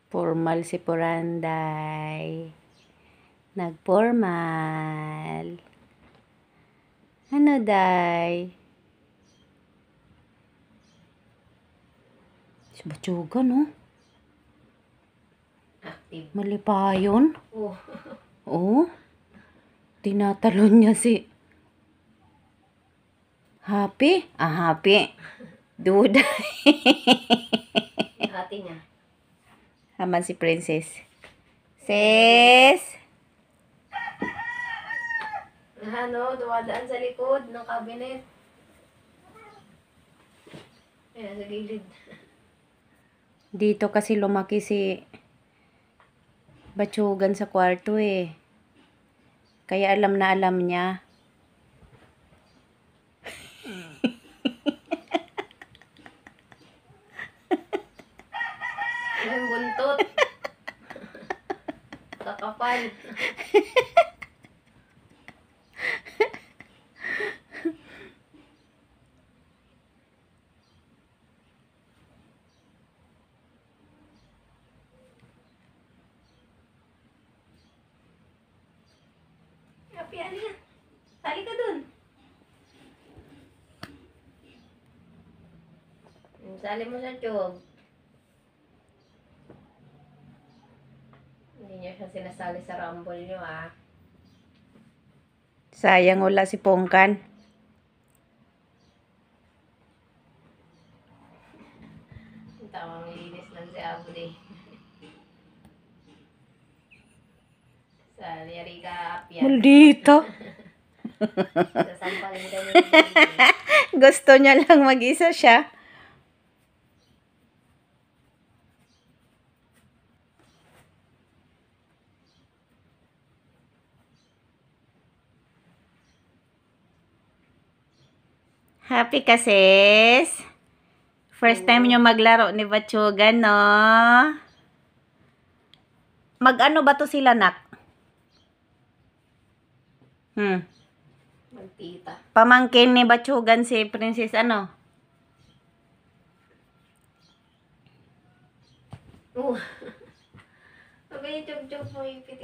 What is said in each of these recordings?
Formal si Puranday. Nagformal. Ano, day? Si Batsuga, no? Active. Mali pa yun? Oh. Oh? Tinatalon niya si Happy? Happy. Duda. Hati niya. Haman si Princess. Sis! Ano, dumadaan sa likod ng cabinet. Ayan, sa gilid. Dito kasi lumaki si Batsugan sa kwarto eh. Kaya alam na alam niya. Yung buntot. Kakapal. Happy, ano yan? Tali ka dun. Sali mo sa tiyog. Hindi niyo siya sinasali sa rumble niyo, ah. Sayang wala si Pongkan. Tawang linis lang si Abudi. Sa Liariga Apia. Maldito. Sasampalin kami. Gusto niya lang mag-isa siya. Happy ka, sis? First time nyo maglaro ni Batsugan, no? Mag-ano ba to sila, nak? Magtita. Pamangkin ni Batsugan si Princess, ano? Sabi yung tiyog-tiyog mo ipit.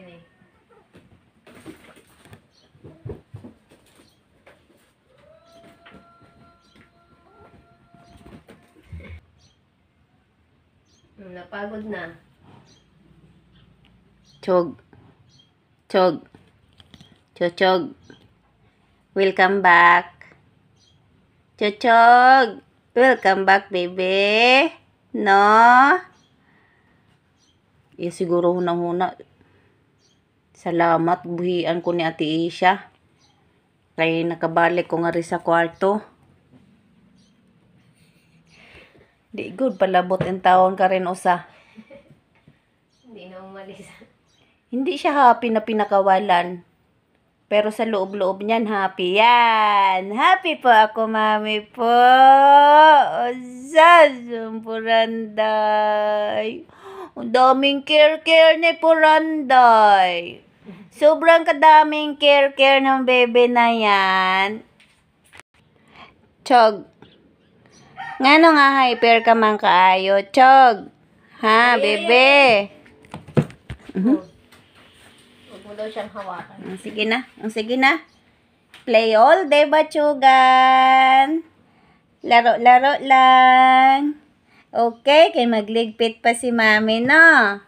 Napagod na. Chog. Chog. Chochog. Welcome back. Chochog. Welcome back, baby. No? Siguro hunang-huna. Salamat, buhian ko ni Ate Isha. Kaya nakabalik ko nga rin sa kwarto. Di good, palabot ang taon ka rin usa. Hindi na umalis. Hindi siya happy na pinakawalan. Pero sa loob-loob niyan, happy yan. Happy po ako, mami po. Osasum, Puranday. Ang daming care-care ni Puranday. Sobrang kadaming care-care ng bebe na yan. Chog. Ngano nga hyper ka man kaayo, Chog? Ha, bebe? Huwag mo daw siyang hawakan. Sige na. Sige na. Play all day, Batsugan. Laro-laro lang. Okay, kay magligpit pa si mami, no?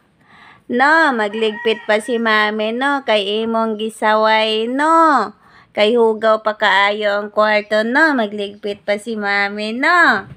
No, magligpit pa si mami, no? Kay imong gisaway, no? Kay hugaw pa kaayo ang kwarto, no? Magligpit pa si mami, no?